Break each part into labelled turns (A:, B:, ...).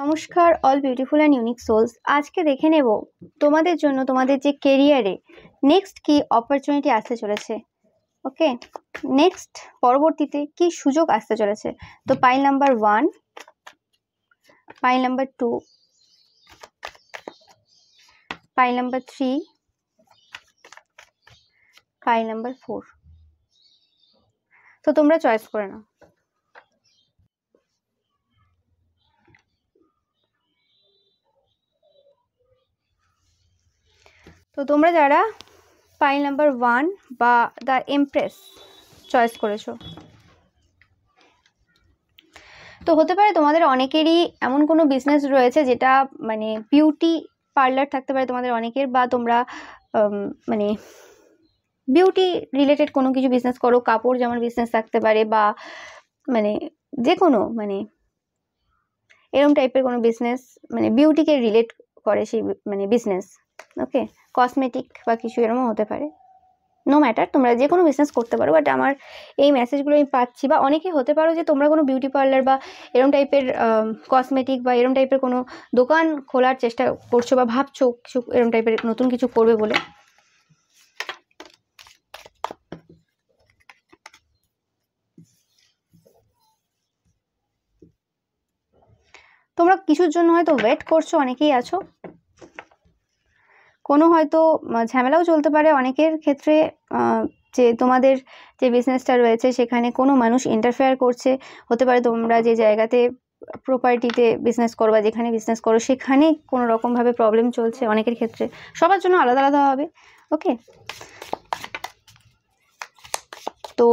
A: নমস্কার all beautiful and unique souls. আজকে দেখে নেব তোমাদের জন্য তোমাদের যে কেরিয়ারে নেক্সট কি অপরচুনিটি আসতে চলেছে। ওকে, নেক্সট পরবর্তীতে কি সুযোগ আসতে চলেছে। তো pile number 1, pile number 2, pile number 3, pile number 4। তো তোমরা চয়েস করে নাও। তো তোমরা যারা পাইল নাম্বার 1 বা দ্য এমপ্রেস চয়েস করেছো, তো হতে পারে তোমাদের অনেকেরই এমন কোনো বিজনেস রয়েছে যেটা মানে বিউটি পার্লার থাকতে পারে তোমাদের অনেকের, বা তোমরা মানে বিউটি রিলেটেড কোনো কিছু বিজনেস করো, কাপড় জামার বিজনেস থাকতে পারে, বা মানে যে কোনো মানে এরকম টাইপের কোনো বিজনেস মানে বিউটিকে রিলেট করে সেই মানে বিজনেস। ওকে, কসমেটিক বা কিছু এরকম হতে পারে, নো ম্যাটার, তোমরা যে কোনো বিজনেস করতে পারো। বাট আমার এই মেসেজগুলো আমি পাচ্ছি, বা অনেকে হতে পারো যে তোমরা কোনো বিউটি পার্লার বা এরকম টাইপের কসমেটিক বা এরকম টাইপের কোনো দোকান খোলার চেষ্টা করছো বা ভাবছো কিছু এরকম টাইপের নতুন কিছু করবে বলে। তোমরা কিছুর জন্য হয়তো ওয়েট করছো, অনেকেই আছো। কোনো হয়তো ঝামেলাও চলতে পারে অনেকের ক্ষেত্রে, যে তোমাদের যে বিজনেসটা রয়েছে সেখানে কোনো মানুষ ইন্টারফেয়ার করছে। হতে পারে তোমরা যে জায়গাতে প্রপার্টিতে বিজনেস করো বা যেখানে বিজনেস করো সেখানে কোনো রকমভাবে প্রবলেম চলছে অনেকের ক্ষেত্রে, সবার জন্য আলাদা আলাদা হবে। ওকে, তো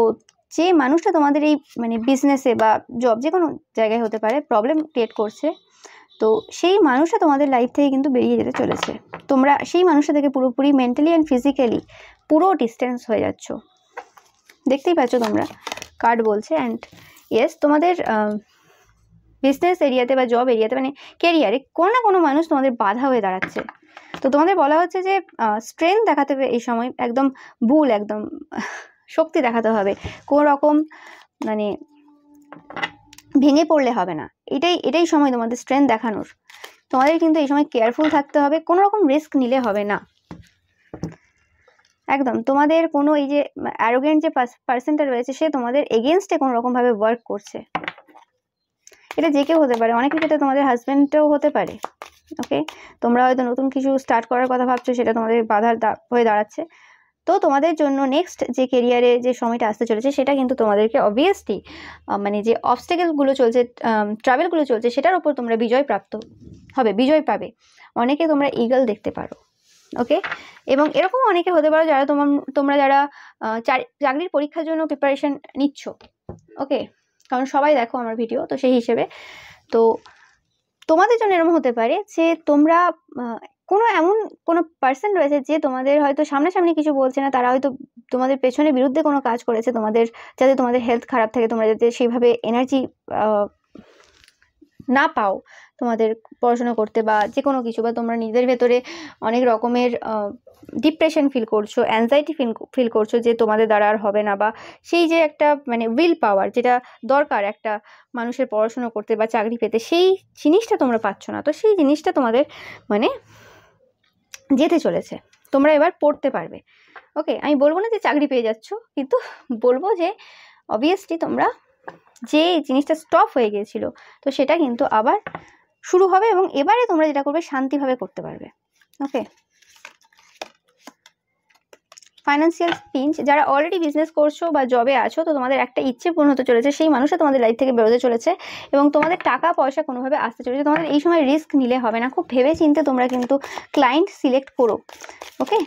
A: যে মানুষটা তোমাদের এই মানে বিজনেসে বা জব যে কোনো জায়গায় হতে পারে প্রবলেম ক্রিয়েট করছে, তো সেই মানুষটা তোমাদের লাইফ থেকে কিন্তু বেরিয়ে যেতে চলেছে। তোমরা সেই মানুষটা থেকে পুরোপুরি মেন্টালি অ্যান্ড ফিজিক্যালি পুরো ডিস্টেন্স হয়ে যাচ্ছ। দেখতেই পাচ্ছ তোমরা কার্ড বলছে। অ্যান্ড ইয়েস, তোমাদের বিজনেস এরিয়াতে বা জব এরিয়াতে মানে কেরিয়ারে কোনো না কোনো মানুষ তোমাদের বাধা হয়ে দাঁড়াচ্ছে। তো তোমাদের বলা হচ্ছে যে স্ট্রেংথ দেখাতে হবে এই সময়, একদম একদম শক্তি দেখাতে হবে, কোনো রকম মানে ভেঙে পড়লে হবে না। এটাই সময় তোমাদের স্ট্রেংথ দেখানোর। তোমাদের কিন্তু এই সময় কেয়ারফুল থাকতে হবে, কোনো রকম রিস্ক নিলে হবে না একদম। তোমাদের কোনো এই যে অ্যারোগেন্ট যে পার্সনটা রয়েছে সে তোমাদের এগেনস্টে কোনো রকমভাবে ওয়ার্ক করছে। এটা যে কেউ হতে পারে, অনেকের ক্ষেত্রে তোমাদের হাজব্যান্ডটাও হতে পারে। ওকে, তোমরা হয়তো নতুন কিছু স্টার্ট করার কথা ভাবছো, সেটা তোমাদের বাধার হয়ে দাঁড়াচ্ছে। তো তোমাদের জন্য নেক্সট যে কেরিয়ারে যে সময়টা আসতে চলেছে সেটা কিন্তু তোমাদেরকে অবভিয়াসলি মানে যে অবস্টেকেলগুলো চলছে, ট্রাভেলগুলো চলছে, সেটার উপর তোমরা বিজয় প্রাপ্ত হবে, বিজয় পাবে। অনেকে তোমরা ইগল দেখতে পারো। ওকে, এবং এরকম অনেকে হতে পারো যারা তোমরা যারা চাকরির পরীক্ষার জন্য প্রিপারেশন নিচ্ছ। ওকে, কারণ সবাই দেখো আমার ভিডিও, তো সেই হিসেবে তো তোমাদের জন্য এরকম হতে পারে যে তোমরা কোনো এমন কোনো পার্সন রয়েছে যে তোমাদের হয়তো সামনাসামনি কিছু বলছে না, তারা হয়তো তোমাদের পেছনে বিরুদ্ধে কোনো কাজ করেছে তোমাদের, যাতে তোমাদের হেলথ খারাপ থাকে, তোমরা যাতে সেইভাবে এনার্জি না পাও তোমাদের পড়াশোনা করতে বা যে কোনো কিছু, বা তোমরা নিজেদের ভেতরে অনেক রকমের ডিপ্রেশন ফিল করছো, অ্যাংজাইটি ফিল করছো যে তোমাদের দ্বারা আর হবে না, বা সেই যে একটা মানে উইল পাওয়ার যেটা দরকার একটা মানুষের পড়াশোনা করতে বা চাকরি পেতে, সেই জিনিসটা তোমরা পাচ্ছ না। তো সেই জিনিসটা তোমাদের মানে যেতে চলেছে, তোমরা এবার পড়তে পারবে। ওকে, আমি বলবো না যে চাকরি পেয়ে যাচ্ছ, কিন্তু বলবো যে অবভিয়াসলি তোমরা যে জিনিসটা স্টপ হয়ে গিয়েছিল তো সেটা কিন্তু আবার শুরু হবে, এবং এবারে তোমরা যেটা করবে শান্তিভাবে করতে পারবে। ওকে, ফাইন্যান্সিয়াল পিঞ্চ, যারা অলরেডি বিজনেস করছো বা জবে আছো, তো তোমাদের একটা ইচ্ছে পূর্ণ হতে চলেছে, সেই মানুষটা তোমাদের লাইফ থেকে বেরোতে চলেছে, এবং তোমাদের টাকা পয়সা কোনোভাবে আসতে চলেছে। তোমাদের এই সময় রিস্ক নিলে হবে না, খুব ভেবে চিন্তে তোমরা কিন্তু ক্লায়েন্ট সিলেক্ট করো। ওকে,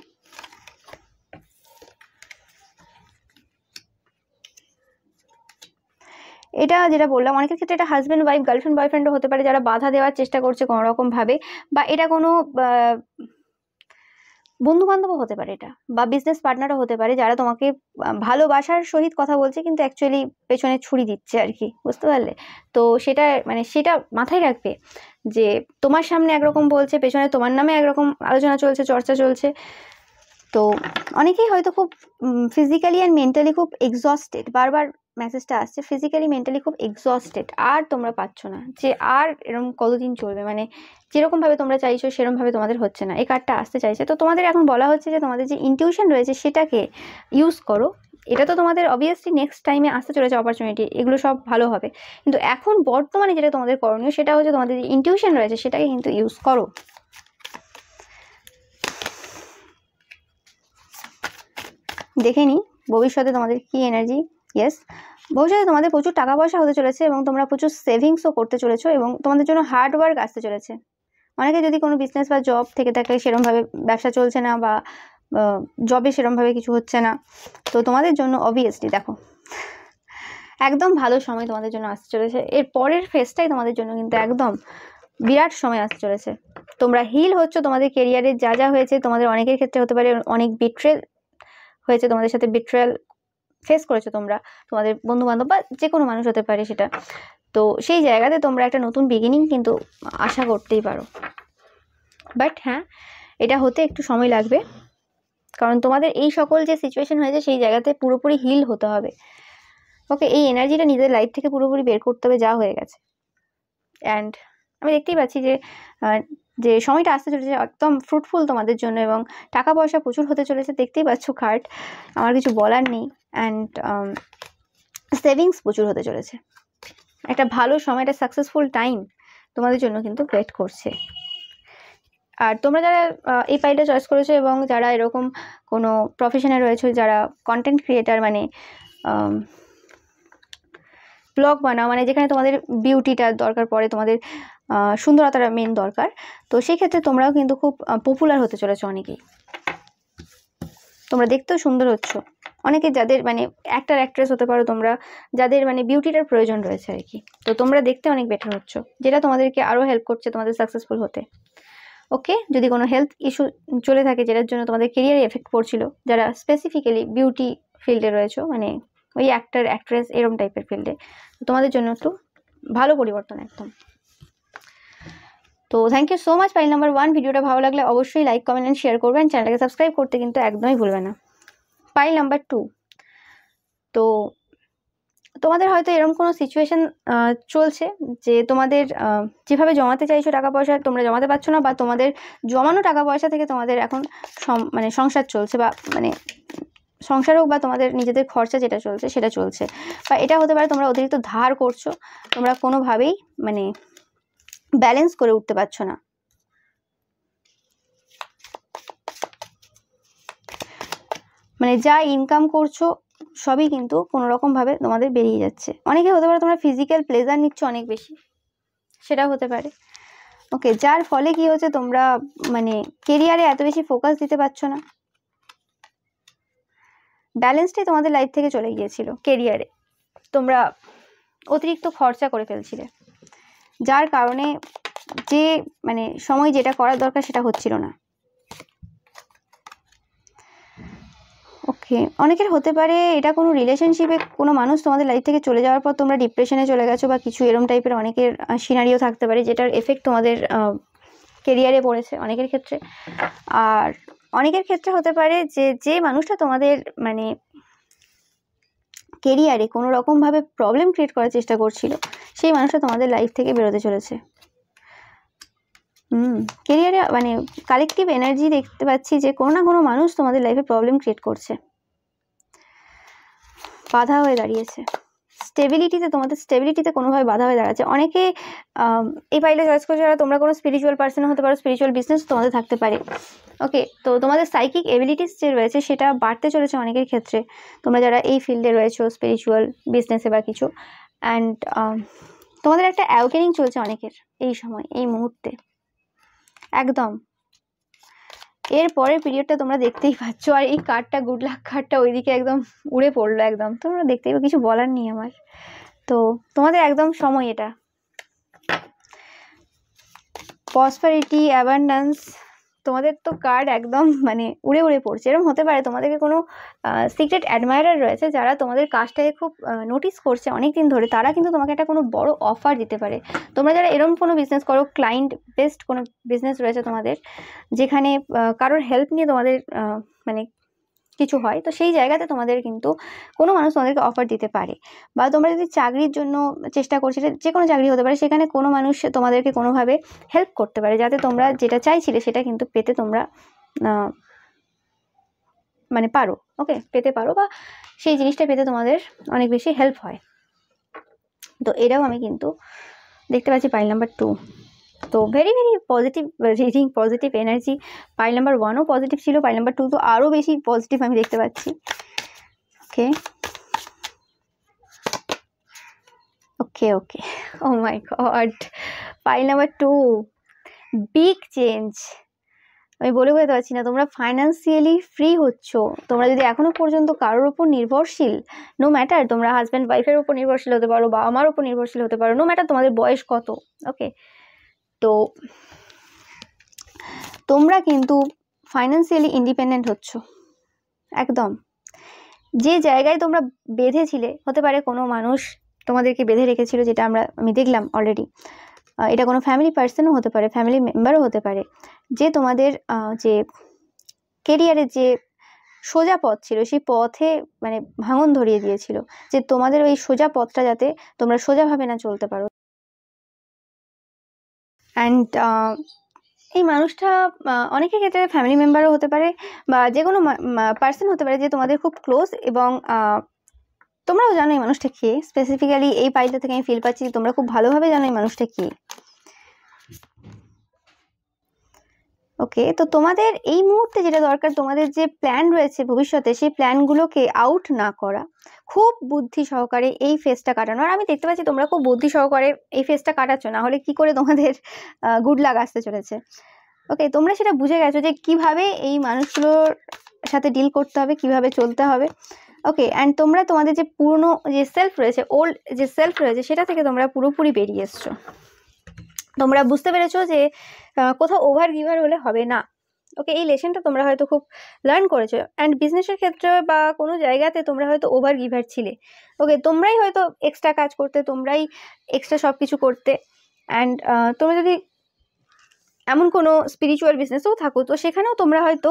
A: এটা যেটা বললাম, অনেকের ক্ষেত্রে এটা হাজব্যান্ড ওয়াইফ, গার্লফ্রেন্ড বয়ফ্রেন্ডও হতে পারে, যারা বাধা দেওয়ার চেষ্টা করছে কোনো রকম ভাবে, বা এটা কোনো বন্ধু বান্ধবও হতে পারে এটা, বা বিজনেস পার্টনারও হতে পারে, যারা তোমাকে ভালোবাসার সহিত কথা বলছে কিন্তু অ্যাকচুয়ালি পেছনে ছুরি দিচ্ছে আর কি, বুঝতে পারলে? তো সেটা মানে সেটা মাথায় রাখবে যে তোমার সামনে একরকম বলছে, পেছনে তোমার নামে একরকম আলোচনা চলছে, চর্চা চলছে। তো অনেকেই হয়তো খুব ফিজিক্যালি অ্যান্ড মেন্টালি খুব এক্সস্টেড, বারবার মেসেজটা আসছে, ফিজিক্যালি মেন্টালি খুব এক্সস্টেড, আর তোমরা পাচ্ছ না, যে আর এরকম কতদিন চলবে, মানে যেরকমভাবে তোমরা চাইছো সেরকমভাবে তোমাদের হচ্ছে না, এই কার্ডটা আসতে চাইছে। তো তোমাদের এখন বলা হচ্ছে যে তোমাদের যে ইনটিউশন রয়েছে সেটাকে ইউজ করো। এটা তো তোমাদের অবভিয়াসলি নেক্সট টাইমে আসতে চলেছে অপরচুনিটি, এগুলো সব ভালো হবে, কিন্তু এখন বর্তমানে যেটা তোমাদের করণীয় সেটা হচ্ছে তোমাদের যে ইনটিউশন রয়েছে সেটাকে কিন্তু ইউজ করো। দেখে নিই ভবিষ্যতে তোমাদের কি এনার্জি। ইয়েস, ভবিষ্যতে তোমাদের প্রচুর টাকা পয়সা হতে চলেছে এবং তোমরা প্রচুর সেভিংসও করতে চলেছো এবং তোমাদের জন্য হার্ড ওয়ার্ক আসতে চলেছে। অনেকে যদি কোনো বিজনেস বা জব থেকে থাকে, সেরকমভাবে ব্যবসা চলছে না বা জবে সেরকমভাবে কিছু হচ্ছে না, তো তোমাদের জন্য অবভিয়াসলি দেখো একদম ভালো সময় তোমাদের জন্য আসতে চলেছে। এর পরের ফেজটাই তোমাদের জন্য কিন্তু একদম বিরাট সময় আসতে চলেছে। তোমরা হিল হচ্ছ, তোমাদের কেরিয়ারে যা যা হয়েছে, তোমাদের অনেকের ক্ষেত্রে হতে পারে অনেক বিট্রেল হয়েছে, তোমাদের সাথে বিট্রেল ফেস করেছো তোমরা, তোমাদের বন্ধু বান্ধব বা যে কোনো মানুষ হতে পারে সেটা। তো সেই জায়গাতে তোমরা একটা নতুন বিগিনিং কিন্তু আশা করতেই পারো, বাট হ্যাঁ এটা হতে একটু সময় লাগবে, কারণ তোমাদের এই সকল যে সিচুয়েশন হয়েছে সেই জায়গাতে পুরোপুরি হিল হতে হবে। ওকে, এই এনার্জিটা নিজের লাইফ থেকে পুরোপুরি বের করতে হবে যা হয়ে গেছে। অ্যান্ড আমি দেখতেই পাচ্ছি যে যে সময়টা আসতে চলেছে একদম ফ্রুটফুল তোমাদের জন্য এবং টাকা পয়সা প্রচুর হতে চলেছে, দেখতেই পাচ্ছ কার্ড, আমার কিছু বলার নেই। অ্যান্ড সেভিংস প্রচুর হতে চলেছে, একটা ভালো সময়, একটা সাকসেসফুল টাইম তোমাদের জন্য কিন্তু ওয়েট করছে। আর তোমরা যারা এই ফাইলটা চয়েস করেছো এবং যারা এরকম কোনো প্রফেশনে রয়েছে, যারা কন্টেন্ট ক্রিয়েটার, মানে ব্লগ বানাও, মানে যেখানে তোমাদের বিউটিটা দরকার পড়ে, তোমাদের সুন্দরতার মেন দরকার, তো সেই ক্ষেত্রে তোমরাও কিন্তু খুব পপুলার হতে চলেছো অনেকেই। তোমরা দেখতেও সুন্দর হচ্ছ, অনেকে যাদের মানে অ্যাক্টর অ্যাক্ট্রেস হতে পারো তোমরা, যাদের মানে বিউটিটার প্রয়োজন রয়েছে আর কি, তো তোমরা দেখতে অনেক বেটার হচ্ছ, যেটা তোমাদেরকে আরও হেল্প করছে তোমাদের সাকসেসফুল হতে। ওকে, যদি কোনো হেলথ ইস্যু চলে থাকে যেটার জন্য তোমাদের কেরিয়ারে এফেক্ট পড়ছিল, যারা স্পেসিফিক্যালি বিউটি ফিল্ডে রয়েছে, মানে ওই অ্যাক্টর অ্যাক্ট্রেস এরম টাইপের ফিল্ডে, তোমাদের জন্য একটু ভালো পরিবর্তন একদম। তো thank you so much file number 1। ভিডিওটা ভালো লাগলে অবশ্যই লাইক কমেন্ট অ্যান্ড শেয়ার করবেন, চ্যানেলটাকে সাবস্ক্রাইব করতে কিন্তু একদমই ভুলবে না। ফাইল নাম্বার 2, তো তোমাদের হয়তো এরকম কোনো সিচুয়েশন চলছে যে তোমাদের যেভাবে জমাতে চাইছো টাকা পয়সা তোমরা জমাতে পারছো না, বা তোমাদের জমানো টাকা পয়সা থেকে তোমাদের এখন মানে সংসার চলছে, বা মানে সংসার হোক বা তোমাদের নিজেদের খরচা যেটা চলছে সেটা চলছে, বা এটা হতে পারে তোমরা অতিরিক্ত ধার করছো, তোমরা কোনোভাবেই মানে ব্যালেন্স করে উঠতে পারছো না। মানে যা ইনকাম করছো সবই কিন্তু কোনো রকমভাবে তোমাদের বেরিয়ে যাচ্ছে। অনেকে হতে পারে তোমরা ফিজিক্যাল প্লেজার নিচ্ছ অনেক বেশি, সেটা হতে পারে। ওকে, যার ফলে কি হচ্ছে তোমরা মানে কেরিয়ারে এত বেশি ফোকাস দিতে পারছো না, ব্যালেন্সটাই তোমাদের লাইফ থেকে চলে গিয়েছিল। কেরিয়ারে তোমরা অতিরিক্ত খরচা করে ফেলছিলে, যার কারণে যে মানে সময় যেটা করার দরকার সেটা হচ্ছিল না। ওকে, অনেকের হতে পারে এটা কোনো রিলেশনশিপে কোনো মানুষ তোমাদের লাইফ থেকে চলে যাওয়ার পর তোমরা ডিপ্রেশনে চলে গেছো, বা কিছু এরম টাইপের অনেকের সিনারিও থাকতে পারে যেটার এফেক্ট তোমাদের কেরিয়ারে পড়েছে অনেকের ক্ষেত্রে। আর অনেকের ক্ষেত্রে হতে পারে যে যে মানুষটা তোমাদের মানে কেরিয়ারে কোনো রকমভাবে প্রবলেম ক্রিয়েট করার চেষ্টা করছিল, সেই মানুষটা তোমাদের লাইফ থেকে বেরোতে চলেছে। কেরিয়ারে মানে কালেকটিভ এনার্জি দেখতে পাচ্ছি যে কোনো না কোনো মানুষ তোমাদের লাইফে প্রবলেম ক্রিয়েট করছে, বাধা হয়ে দাঁড়িয়েছে স্টেবিলিটিতে, তোমাদের স্টেবিলিটিতে কোনোভাবে বাধা হয়ে দাঁড়াচ্ছে। অনেকে এই ফাইলে চয়েস করছে যারা তোমরা কোনো স্পিরিচুয়াল পার্সন হতে পারো, স্পিরিচুয়াল বিজনেস তোমাদের থাকতে পারে। ওকে, তো তোমাদের সাইকিক এবিলিটিস যে রয়েছে সেটা বাড়তে চলেছে অনেকের ক্ষেত্রে, তোমরা যারা এই ফিল্ডে রয়েছো স্পিরিচুয়াল বিজনেসে বা কিছু। অ্যান্ড তোমাদের একটা অ্যাওকেনিং চলছে অনেকের এই সময়, এই মুহূর্তে একদম। এর পরের পিরিয়ডটা তোমরা দেখতেই পাচ্ছ, আর এই কার্ডটা গুড লাক কার্ডটা ওইদিকে একদম উড়ে পড়লো একদম, তোমরা দেখতেই কিছু বলার নেই আমার। তো তোমাদের একদম সময় এটা, প্রসপারিটি, অ্যাবান্ডেন্স, তোমাদের তো কার্ড একদম মানে উড়ে উড়ে পড়ছে। এরকম হতে পারে তোমাদেরকে কোনো সিক্রেট অ্যাডমায়ারার রয়েছে যারা তোমাদের কাজটাকে খুব নোটিস করছে অনেক দিন ধরে, তারা কিন্তু তোমাকে একটা কোনো বড় অফার দিতে পারে। তোমরা যারা এরকম কোনো বিজনেস করো, ক্লায়েন্ট বেসড কোনো বিজনেস রয়েছে তোমাদের, যেখানে কারোর হেল্প নিয়ে তোমাদের মানে কিছু হয়, তো সেই জায়গাতে তোমাদের কিন্তু কোনো মানুষ তোমাদেরকে অফার দিতে পারে। বা তোমরা যদি চাকরির জন্য চেষ্টা করছো, যে কোনো চাকরি হতে পারে, সেখানে কোনো মানুষ তোমাদেরকে কোনোভাবে হেল্প করতে পারে যাতে তোমরা যেটা চাইছিলে সেটা কিন্তু পেতে তোমরা মানে পারো। ওকে, পেতে পারো বা সেই জিনিসটা পেতে তোমাদের অনেক বেশি হেল্প হয়। তো এটাও আমি কিন্তু দেখতে পাচ্ছি পাইল নাম্বার 2। তো very very positive reading, positive energy. Pile number 1ও পজিটিভ ছিল, পাইল নাম্বার 2 তো আরও বেশি পজিটিভ আমি দেখতে পাচ্ছি। Okay okay okay, oh my God, pile number 2, big change. আমি বলে বোঝাতে পারছি না, তোমরা ফাইন্যান্সিয়ালি ফ্রি হচ্ছ। তোমরা যদি এখনো পর্যন্ত কারোর উপর নির্ভরশীল, নো ম্যাটার, তোমরা হাজব্যান্ড ওয়াইফের উপর নির্ভরশীল হতে পারো, বাবা মার উপর নির্ভরশীল হতে পারো, নো ম্যাটার তোমাদের বয়স কত। ওকে, তো তোমরা কিন্তু ফাইন্যান্সিয়ালি ইন্ডিপেন্ডেন্ট হচ্ছ একদম। যে জায়গায় তোমরা বেঁধেছিলে, হতে পারে কোনো মানুষ তোমাদেরকে বেঁধে রেখেছিল, যেটা আমি দেখলাম অলরেডি। এটা কোনো ফ্যামিলি পার্সনও হতে পারে, ফ্যামিলি মেম্বারও হতে পারে, যে তোমাদের যে কেরিয়ারের যে সোজা পথ ছিল সেই পথে মানে ভাঙন ধরিয়ে দিয়েছিল, যে তোমাদের ওই সোজা পথটা যাতে তোমরা সোজাভাবে না চলতে পারো। অ্যান্ড এই মানুষটা অনেকের ক্ষেত্রে ফ্যামিলি মেম্বারও হতে পারে বা যে কোনো পার্সন হতে পারে যে তোমাদের খুব ক্লোজ, এবং তোমরাও জানো এই মানুষটা কে। স্পেসিফিক্যালি এই পাইলটা থেকে আমি ফিল পাচ্ছি তোমরা খুব ভালোভাবে জানো এই মানুষটা কে। ওকে, তো তোমাদের এই মুহূর্তে যেটা দরকার, তোমাদের যে প্ল্যান রয়েছে ভবিষ্যতে, সেই প্ল্যানগুলোকে আউট না করা, খুব বুদ্ধি সহকারে এই ফেজটা কাটানো। আর আমি দেখতে পাচ্ছি তোমরা খুব বুদ্ধি সহকারে এই ফেজটা কাটাচ্ছ, না হলে কি করে তোমাদের গুড লাক আসতে চলেছে। ওকে, তোমরা সেটা বুঝে গেছো যে কিভাবে এই মানুষগুলোর সাথে ডিল করতে হবে, কিভাবে চলতে হবে। ওকে, অ্যান্ড তোমরা তোমাদের যে পুরনো যে সেলফ রয়েছে, ওল্ড যে সেলফ রয়েছে, সেটা থেকে তোমরা পুরোপুরি বেরিয়ে এসছো। তোমরা বুঝতে পেরেছো যে কোথাও ওভার গিভার হলে হবে না। ওকে, এই লেসনটা তোমরা হয়তো খুব লার্ন করেছো। অ্যান্ড বিজনেসের ক্ষেত্রে বা কোনো জায়গাতে তোমরা হয়তো ওভার গিভার ছিলে। ওকে, তোমরাই হয়তো এক্সট্রা কাজ করতে, তোমরাই এক্সট্রা সব কিছু করতে। অ্যান্ড তোমরা যদি এমন কোনো স্পিরিচুয়াল বিজনেসেও থাকো, তো সেখানেও তোমরা হয়তো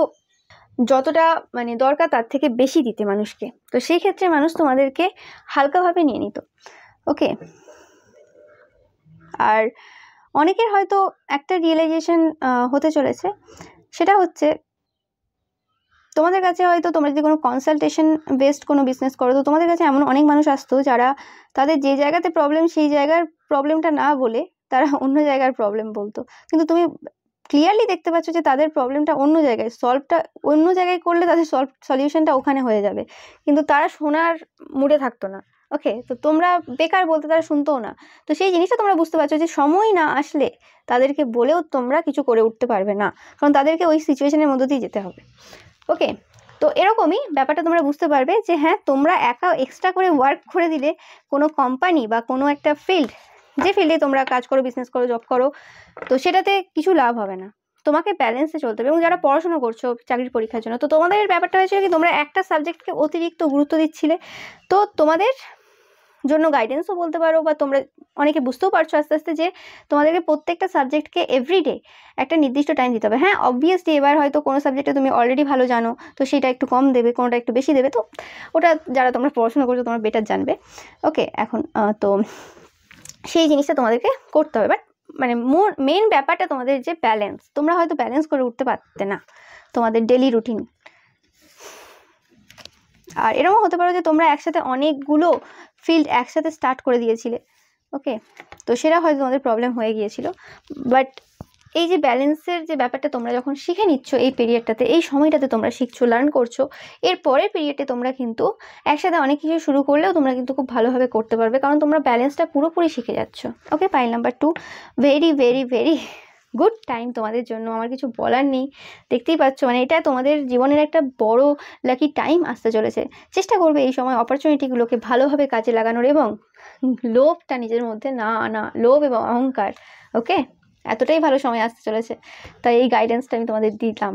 A: যতটা মানে দরকার তার থেকে বেশি দিতে মানুষকে, তো সেই ক্ষেত্রে মানুষ তোমাদেরকে হালকাভাবে নিয়ে নিত। ওকে, আর অনেকের হয়তো একটা রিয়েলাইজেশন হতে চলেছে, সেটা হচ্ছে তোমাদের কাছে হয়তো তোমরা যদি কোনো কনসালটেশন বেসড কোনো বিজনেস করো, তো তোমাদের কাছে এমন অনেক মানুষ আসতো যারা তাদের যে জায়গাতে প্রবলেম সেই জায়গার প্রবলেমটা না বলে তারা অন্য জায়গার প্রবলেম বলতো। কিন্তু তুমি ক্লিয়ারলি দেখতে পাচ্ছ যে তাদের প্রবলেমটা অন্য জায়গায়, সলভটা অন্য জায়গায় করলে তাদের সলিউশনটা ওখানে হয়ে যাবে, কিন্তু তারা শোনার মুডে থাকতো না। ওকে, তো তোমরা বেকার বলতে তারা শুনতেও না। তো সেই জিনিসটা তোমরা বুঝতে পারছো যে সময় না আসলে তাদেরকে বলেও তোমরা কিছু করে উঠতে পারবে না, কারণ তাদেরকে ওই সিচুয়েশনের মধ্য দিয়ে যেতে হবে। ওকে, তো এরকমই ব্যাপারটা তোমরা বুঝতে পারবে যে হ্যাঁ, তোমরা একা এক্সট্রা করে ওয়ার্ক করে দিলে কোনো কোম্পানি বা কোনো একটা ফিল্ড, যে ফিল্ডে তোমরা কাজ করো, বিজনেস করো, জব করো, তো সেটাতে কিছু লাভ হবে না। তোমাকে ব্যালেন্সে চলতে হবে। এবং যারা পড়াশোনা করছো চাকরির পরীক্ষার জন্য, তো তোমাদের ব্যাপারটা হয়েছিল কি, তোমরা একটা সাবজেক্টকে অতিরিক্ত গুরুত্ব দিচ্ছিলে। তো তোমাদের জন্য গাইডেন্সও বলতে পারো, বা তোমরা অনেকে বুঝতেও পারছো আস্তে আস্তে যে তোমাদেরকে প্রত্যেকটা সাবজেক্টকে এভরিডে একটা নির্দিষ্ট টাইম দিতে হবে। হ্যাঁ, অবভিয়াসলি এবার হয়তো কোনো সাবজেক্টে তুমি অলরেডি ভালো জানো, তো সেটা একটু কম দেবে, কোনোটা একটু বেশি দেবে, তো ওটা যারা তোমরা পড়াশোনা করছো তোমরা বেটার জানবে। ওকে, এখন তো সেই জিনিসটা তোমাদেরকে করতে হবে। বাট মানে মেন ব্যাপারটা তোমাদের যে ব্যালেন্স, তোমরা হয়তো ব্যালেন্স করে উঠতে পারতে না তোমাদের ডেলি রুটিন। আর এরকম হতে পারো যে তোমরা একসাথে অনেকগুলো ফিল্ড একসাথে স্টার্ট করে দিয়েছিলে। ওকে, তো সেটা হয়তো তোমাদের প্রবলেম হয়ে গিয়েছিল। বাট এই যে ব্যালেন্সের যে ব্যাপারটা তোমরা যখন শিখে নিচ্ছ এই পিরিয়ডটাতে, এই সময়টাতে তোমরা শিখছো, লার্ন করছো, এর পরের পিরিয়ডে তোমরা কিন্তু একসাথে অনেক কিছু শুরু করলেও তোমরা কিন্তু খুব ভালোভাবে করতে পারবে, কারণ তোমরা ব্যালেন্সটা পুরোপুরি শিখে যাচ্ছ। Okay, pile number 2, very very very good time তোমাদের জন্য। আমার কিছু বলার নেই, দেখতেই পাচ্ছ মানে এটা তোমাদের জীবনের একটা বড় লাকি টাইম আসতে চলেছে। চেষ্টা করবে এই সময় অপরচুনিটিগুলোকে ভালোভাবে কাজে লাগানোর, এবং লোভটা নিজের মধ্যে না আনা, লোভ এবং অহংকার। ওকে, এতটাই ভালো সময় আসতে চলেছে, তাই এই গাইডেন্সটা আমি তোমাদের দিলাম।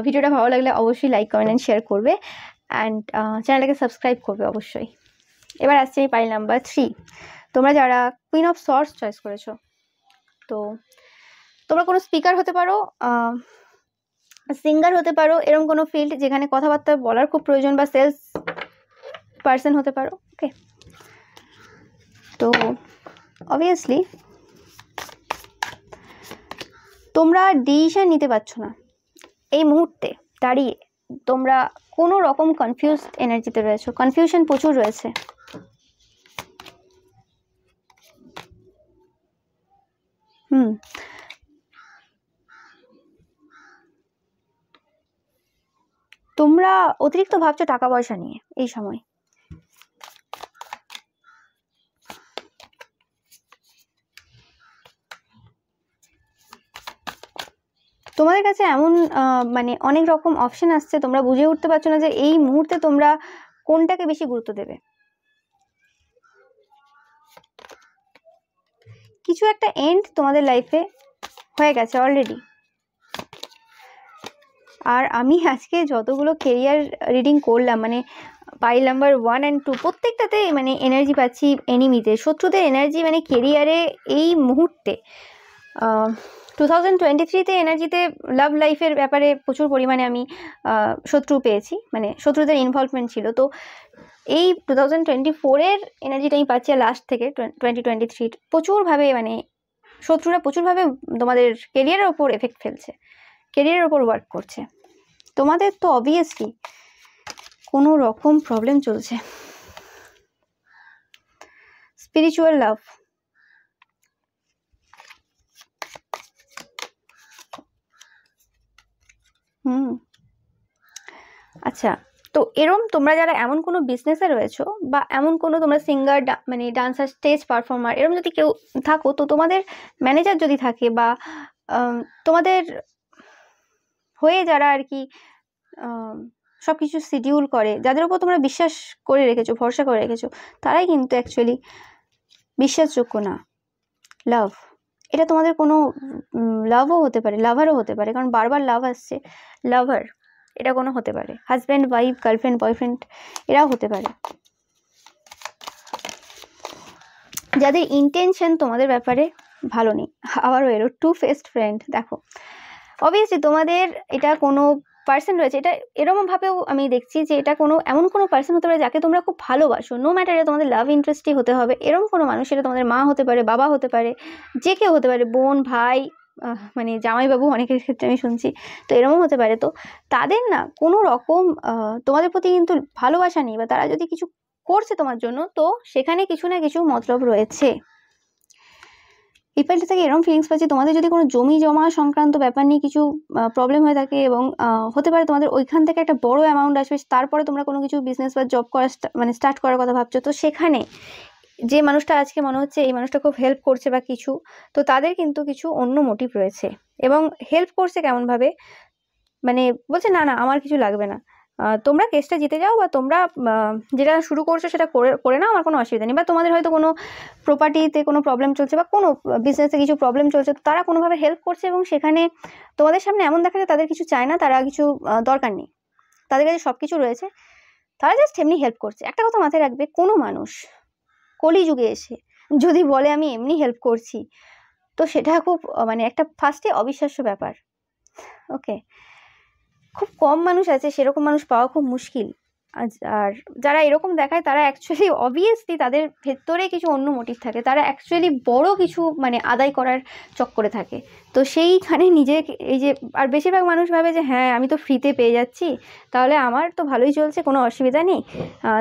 A: ভিডিওটা ভালো লাগলে অবশ্যই লাইক, কমেন্ট অ্যান্ড শেয়ার করবে, অ্যান্ড চ্যানেলটাকে সাবস্ক্রাইব করবে অবশ্যই। এবার আসছে এই পাইল নাম্বার 3। তোমরা যারা কুইন অফ সর্টস চয়েস করেছো, তো তোমরা কোনো স্পিকার হতে পারো, সিঙ্গার হতে পারো, এরকম কোনো ফিল্ড যেখানে কথাবার্তা বলার খুব প্রয়োজন, বা সেলস পার্সন হতে পারো। ওকে, তো অবভিয়াসলি তোমরা ডিসিশন নিতে পারছো না এই মুহূর্তে দাঁড়িয়ে, তোমরা কোনো রকম কনফিউজড এনার্জিতে রয়েছো, কনফিউশন প্রচুর রয়েছে। তোমরা অতিরিক্ত ভাবছো টাকা পয়সা নিয়ে এই সময়। তোমাদের কাছে এমন মানে অনেক রকম অপশন আসছে, তোমরা বুঝে উঠতে পারছো না যে এই মুহূর্তে তোমরা কোনটাকে বেশি গুরুত্ব দেবে। কিছু একটা এন্ড তোমাদের লাইফে হয়ে গেছে অলরেডি। আর আমি আজকে যতগুলো কেরিয়ার রিডিং করলাম, মানে পাইল নাম্বার 1 and 2 প্রত্যেকটাতে মানে এনার্জি পাচ্ছি এনিমিতে, শত্রুদের এনার্জি, মানে কেরিয়ারে এই মুহূর্তে 2023-তে এনার্জিতে লাভ লাইফের ব্যাপারে প্রচুর পরিমাণে আমি শত্রু পেয়েছি, মানে শত্রুদের ইনভলভমেন্ট ছিল। তো এই 2024-এর এনার্জিটা আমি পাচ্ছি লাস্ট থেকে 2023 প্রচুরভাবে, মানে শত্রুরা প্রচুরভাবে তোমাদের কেরিয়ারের ওপর এফেক্ট ফেলছে, কেরিয়ারের ওপর ওয়ার্ক করছে। তোমাদের তো অবভিয়াসলি কোনো রকম প্রবলেম চলছে। স্পিরিচুয়াল লাভ, আচ্ছা, তো এরম তোমরা যারা এমন কোনো বিজনেসে রয়েছো, বা এমন কোনো তোমরা সিঙ্গার, মানে ডান্সার, স্টেজ পারফর্মার, এরম যদি কেউ থাকো, তো তোমাদের ম্যানেজার যদি থাকে, বা তোমাদের হয়ে যারা আর কি সব কিছু শিডিউল করে, যাদের উপর তোমরা বিশ্বাস করে রেখেছো, ভরসা করে রেখেছো, তারাই কিন্তু অ্যাকচুয়ালি বিশ্বাসযোগ্য না। লাভ, এটা তোমাদের কোনো লাভও হতে পারে, লাভারও হতে পারে, কারণ বারবার লাভ আসছে। লাভার এটা কোনো হতে পারে, হাজব্যান্ড ওয়াইফ, গার্লফ্রেন্ড বয়ফ্রেন্ড, এরাও হতে পারে, যাদের ইন্টেনশন তোমাদের ব্যাপারে ভালো নেই। আবারও এরো টু ফেসড ফ্রেন্ড। দেখো অবভিয়াসলি তোমাদের এটা কোনো পার্সন রয়েছে, এটা এরকমভাবেও আমি দেখছি যে এটা কোনো এমন কোনো পার্সন হতে পারে যাকে তোমরা খুব ভালোবাসো, নো ম্যাটার এটা তোমাদের লাভ ইন্টারেস্টই হতে হবে, এরকম কোনো মানুষ, এটা তোমাদের মা হতে পারে, বাবা হতে পারে, যে কেউ হতে পারে, বোন, ভাই, মানে জামাইবাবু অনেকের ক্ষেত্রে আমি শুনছি, তো এরকমও হতে পারে। তো তাদের না কোনো রকম তোমাদের প্রতি কিন্তু ভালোবাসা নেই, বা তারা যদি কিছু করছে তোমার জন্য, তো সেখানে কিছু না কিছু মতলব রয়েছে। এই পাল্টা থেকে এরকম ফিলিংস পাচ্ছি, তোমাদের যদি কোনো জমি জমা সংক্রান্ত ব্যাপার নিয়ে কিছু প্রবলেম হয়ে থাকে, এবং হতে পারে তোমাদের ওইখান থেকে একটা বড় অ্যামাউন্ট আসবে, তারপরে তোমরা কোনো কিছু বিজনেস বা জব করা মানে স্টার্ট করার কথা ভাবছো, তো সেখানে যে মানুষটা আজকে মনে হচ্ছে এই মানুষটা খুব হেল্প করছে বা কিছু, তো তাদের কিন্তু কিছু অন্য মোটিভ রয়েছে। এবং হেল্প করছে কেমনভাবে, মানে বলছে না না আমার কিছু লাগবে না, তোমরা কেসটা জিতে যাও, বা তোমরা যেটা শুরু করছো সেটা করে নাও, আমার কোনো অসুবিধা নেই। বা তোমাদের হয়তো কোনো প্রপার্টিতে কোনো প্রবলেম চলছে, বা কোনো বিজনেসে কিছু প্রবলেম চলছে, তো তারা কোনোভাবে হেল্প করছে, এবং সেখানে তোমাদের সামনে এমন দেখা যায় তাদের কিছু চায় না, তারা কিছু দরকার নেই, তাদের কাছে সব কিছু রয়েছে, তারা জাস্ট এমনি হেল্প করছে। একটা কথা মাথায় রাখবে, কোনো মানুষ কলিযুগে এসে যদি বলে আমি এমনি হেল্প করছি, তো সেটা খুব মানে একটা ফার্স্টে অবিশ্বাস্য ব্যাপার। ওকে, খুব কম মানুষ আছে, সেরকম মানুষ পাওয়া খুব মুশকিল। আর যারা এরকম দেখায় তারা অ্যাকচুয়ালি অবভিয়াসলি তাদের ভেতরে কিছু অন্য মোটিভ থাকে, তারা অ্যাকচুয়ালি বড় কিছু মানে আদায় করার চক্করে থাকে। তো সেইখানে নিজে এই যে, আর বেশিরভাগ মানুষ ভাবে যে হ্যাঁ আমি তো ফ্রিতে পেয়ে যাচ্ছি, তাহলে আমার তো ভালোই চলছে, কোনো অসুবিধা নেই,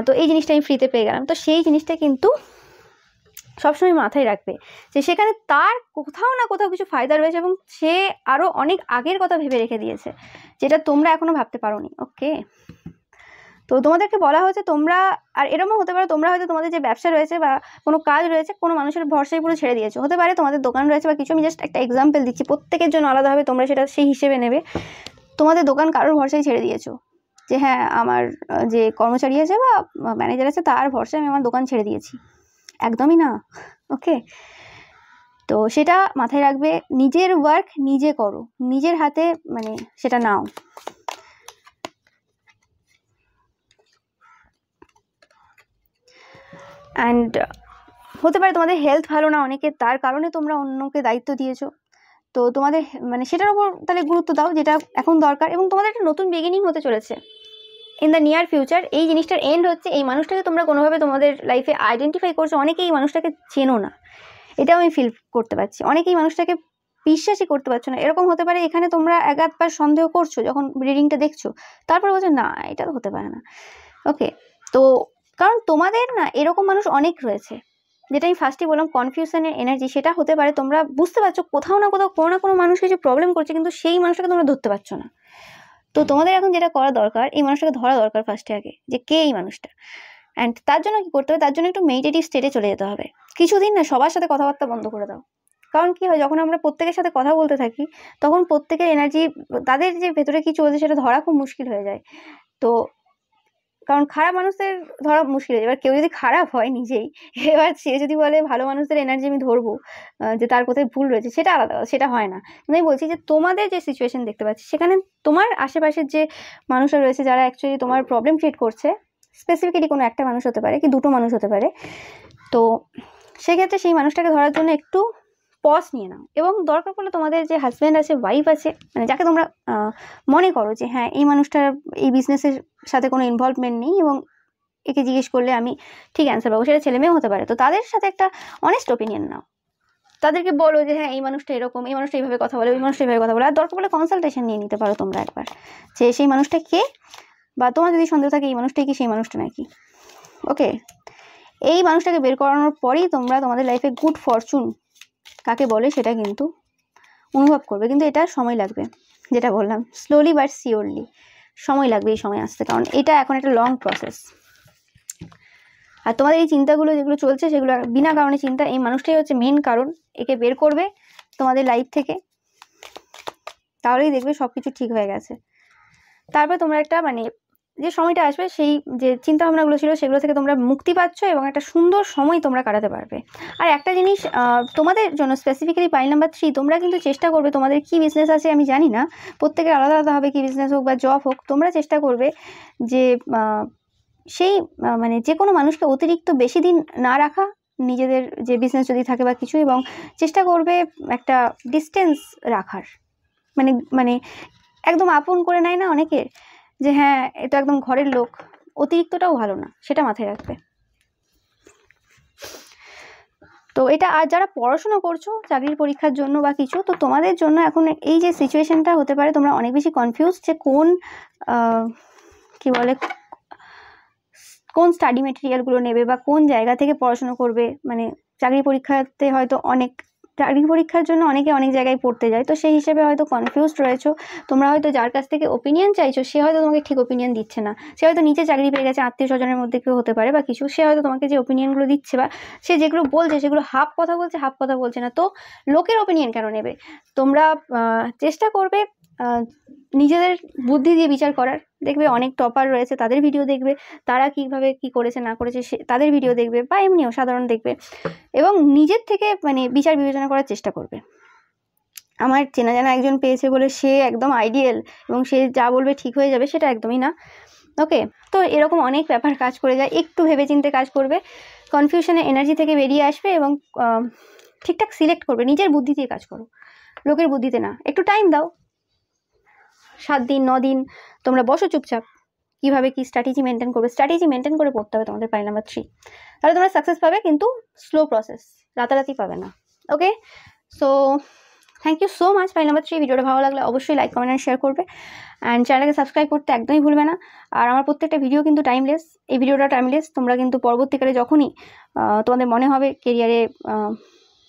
A: তো এই জিনিসটা আমি ফ্রিতে পেয়ে গেলাম। তো সেই জিনিসটা কিন্তু সবসময় মাথায় রাখবে যে সেখানে তার কোথাও না কোথাও কিছু ফায়দা রয়েছে, এবং সে আরও অনেক আগের কথা ভেবে রেখে দিয়েছে, যেটা তোমরা এখনো ভাবতে পারোনি। ওকে, তো তোমাদেরকে বলা হয়েছে তোমরা, আর এরকমও হতে পারে তোমরা হয়তো তোমাদের যে ব্যবসা রয়েছে বা কোনো কাজ রয়েছে, কোনো মানুষের ভরসায় পুরো ছেড়ে দিয়েছো, হতে পারে তোমাদের দোকান রয়েছে বা কিছু, আমি জাস্ট একটা এক্সাম্পল দিচ্ছি, প্রত্যেকের জন্য আলাদা হবে, তোমরা সেটা সেই হিসেবে নেবে। তোমাদের দোকান কারোর ভরসায় ছেড়ে দিয়েছো, যে হ্যাঁ আমার যে কর্মচারী আছে বা ম্যানেজার আছে তার ভরসায় আমি আমার দোকান ছেড়ে দিয়েছি, একদমই না। ওকে, তো সেটা মাথায় রাখবে, নিজের ওয়ার্ক নিজে করো, নিজের হাতে মানে সেটা নাও। অ্যান্ড হতে পারে তোমাদের হেলথ ভালো না অনেকে, তার কারণে তোমরা অন্যকে দায়িত্ব দিয়েছো, তো তোমাদের মানে সেটার উপর তাহলে গুরুত্ব দাও যেটা এখন দরকার, এবং তোমাদের একটা নতুন বিগিনিং হতে চলেছে ইন দ্য নিয়ার ফিউচার। এই জিনিসটার এন্ড হচ্ছে, এই মানুষটাকে তোমরা কোনোভাবে তোমাদের লাইফে আইডেন্টিফাই করছো, অনেকেই এই মানুষটাকে চেনো না, এটাও আমি ফিল করতে পারছি। অনেকেই মানুষটাকে বিশ্বাসই করতে পারছো না, এরকম হতে পারে এখানে তোমরা এক আধবার সন্দেহ করছো যখন রিডিংটা দেখছো, তারপর বলছো না এটা তো হতে পারে না। ওকে, তো কারণ তোমাদের না এরকম মানুষ অনেক রয়েছে, যেটা আমি ফার্স্টে বললাম কনফিউশনের এনার্জি, সেটা হতে পারে তোমরা বুঝতে পারছো কোথাও না কোথাও কোনো না কোনো মানুষ কিছু প্রবলেম করছে, কিন্তু সেই মানুষটাকে তোমরা ধরতে পারছো না। তো তোমাদের এখন যেটা করা দরকার, এই মানুষটাকে ধরা দরকার ফার্স্টে আগে, যে কে এই মানুষটা। অ্যান্ড তার জন্য কি করতে হবে, তার জন্য একটু মেডিটেটিভ স্টেটে চলে যেতে হবে কিছুদিন, না সবার সাথে কথাবার্তা বন্ধ করে দাও। কারণ কি হয়, যখন আমরা প্রত্যেকের সাথে কথা বলতে থাকি তখন প্রত্যেকের এনার্জি, তাদের যে ভেতরে কি চলছে সেটা ধরা খুব মুশকিল হয়ে যায়। তো কারণ খারাপ মানুষদের ধরা মুশকিল হয়ে যায়, এবার কেউ যদি খারাপ হয় নিজেই, এবার সে যদি বলে ভালো মানুষদের এনার্জি আমি ধরবো, যে তার কোথায় ভুল রয়েছে, সেটা আলাদা, সেটা হয় না। কিন্তু আমি বলছি যে তোমাদের যে সিচুয়েশন দেখতে পাচ্ছি, সেখানে তোমার আশেপাশের যে মানুষরা রয়েছে যারা অ্যাকচুয়ালি তোমার প্রবলেম ক্রিয়েট করছে, স্পেসিফিক্যালি কোনো একটা মানুষ হতে পারে কি দুটো মানুষ হতে পারে, তো সেক্ষেত্রে সেই মানুষটাকে ধরার জন্য একটু পজ নিয়ে নাও, এবং দরকার পড়লে তোমাদের যে হাজব্যান্ড আছে, ওয়াইফ আছে, মানে যাকে তোমরা মনে করো যে হ্যাঁ এই মানুষটার এই বিজনেসের সাথে কোনো ইনভলভমেন্ট নেই এবং একে জিজ্ঞেস করলে আমি ঠিক অ্যান্সার পাবো, সেটা ছেলে মেয়েও হতে পারে, তো তাদের সাথে একটা অনেস্ট ওপিনিয়ন নাও। তাদেরকে বলো যে হ্যাঁ এই মানুষটা এরকম, এই মানুষটা এইভাবে কথা বলে, ওই মানুষটা এইভাবে কথা বলে, আর দরকার পড়লে কনসালটেশন নিয়ে নিতে পারো তোমরা একবার, যে সেই মানুষটা কে, বা তোমার যদি সন্দেহ থাকে এই মানুষটাই কি সেই মানুষটা নাকি। ওকে, এই মানুষটাকে বের করানোর পরেই তোমরা তোমাদের লাইফে গুড ফরচুন কাকে বলে সেটা কিন্তু অনুভব করবে, কিন্তু এটা সময় লাগবে, যেটা বললাম স্লোলি বাট সিওরলি সময় লাগবে এই সময় আসতে, কারণ এটা এখন একটা লং প্রসেস। আর তোমাদের এই চিন্তাগুলো যেগুলো চলছে সেগুলো বিনা কারণে চিন্তা, এই মানুষটাই হচ্ছে মেন কারণ, একে বের করবে তোমাদের লাইফ থেকে, তাহলেই দেখবে সব কিছু ঠিক হয়ে গেছে। তারপর তোমরা একটা মানে যে সময়টা আসবে, সেই যে চিন্তা ভাবনাগুলো ছিল সেগুলো থেকে তোমরা মুক্তি পাচ্ছ এবং একটা সুন্দর সময় তোমরা কাটাতে পারবে। আর একটা জিনিস তোমাদের জন্য স্পেসিফিক্যালি পাইল নাম্বার 3, তোমরা কিন্তু চেষ্টা করবে, তোমাদের কি বিজনেস আছে আমি জানি না, প্রত্যেকের আলাদা আলাদা হবে, কি বিজনেস হোক বা জব হোক, তোমরা চেষ্টা করবে যে সেই মানে যে কোনো মানুষকে অতিরিক্ত বেশি দিন না রাখা, নিজেদের যে বিজনেস যদি থাকে বা কিছু, এবং চেষ্টা করবে একটা ডিস্টেন্স রাখার, মানে মানে একদম আপন করে নেয় না অনেকের, যে হ্যাঁ এ তো একদম ঘরের লোক, অতিরিক্তটাও ভালো না, সেটা মাথায় রাখবে। তো এটা, আর যারা পড়াশোনা করছো চাকরির পরীক্ষার জন্য বা কিছু, তো তোমাদের জন্য এখন এই যে সিচুয়েশনটা হতে পারে, তোমরা অনেক বেশি কনফিউজ যে কোন কি বলে কোন স্টাডি মেটেরিয়ালগুলো নেবে বা কোন জায়গা থেকে পড়াশোনা করবে, মানে চাকরি পরীক্ষাতে হয়তো অনেক চাকরি পরীক্ষার জন্য অনেকে অনেক জায়গায় পড়তে যায়, তো সেই হিসেবে হয়তো কনফিউজড রয়েছো তোমরা, হয়তো যার কাছ থেকে ওপিনিয়ন চাইছো সে হয়তো তোমাকে ঠিক ওপিনিয়ন দিচ্ছে না, সে হয়তো নিচে চাকরি পেয়ে গেছে, আত্মীয় স্বজনের মধ্যে কেউ হতে পারে বা কিছু, সে হয়তো তোমাকে যে ওপিনিয়নগুলো দিচ্ছে বা সে যেগুলো বলছে সেগুলো হাফ কথা বলছে, হাফ কথা বলছে না, তো লোকের ওপিনিয়ন কেন নেবে। তোমরা চেষ্টা করবে নিজেদের বুদ্ধি দিয়ে বিচার করার, দেখবে অনেক টপার রয়েছে তাদের ভিডিও দেখবে, তারা কিভাবে কি করেছে না করেছে তাদের ভিডিও দেখবে, বা এমনিও সাধারণ দেখবে, এবং নিজের থেকে মানে বিচার বিবেচনা করার চেষ্টা করবে। আমার চেনা জানা একজন পেয়েছে বলে সে একদম আইডিয়াল এবং সে যা বলবে ঠিক হয়ে যাবে, সেটা একদমই না। ওকে, তো এরকম অনেক ব্যাপার কাজ করে যায়, একটু ভেবেচিন্তে কাজ করবে, কনফিউশনের এনার্জি থেকে বেরিয়ে আসবে এবং ঠিকঠাক সিলেক্ট করবে, নিজের বুদ্ধি দিয়ে কাজ করো, লোকের বুদ্ধিতে না। একটু টাইম দাও, 7 দিন 9 দিন তোমরা বসো চুপচাপ, কিভাবে কি স্ট্র্যাটেজি মেনটেন করবে, স্ট্র্যাটেজি মেনটেন করে পড়তে হবে তোমাদের পাইল নাম্বার 3, তাহলে তোমরা সাকসেস পাবে, কিন্তু স্লো প্রসেস, রাতারাতি পাবে না। Okay, so thank you so much pile number 3, ভিডিওটা ভালো লাগলে অবশ্যই লাইক কমেন্ট আর শেয়ার করবে, অ্যান্ড চ্যানেলকে সাবস্ক্রাইব করতে একদমই ভুলবে না। আর আমার প্রত্যেকটা ভিডিও কিন্তু টাইমলেস, এই ভিডিওটা টাইমলেস, তোমরা কিন্তু পরবর্তীকালে যখনই তোমাদের মনে হবে কেরিয়ারে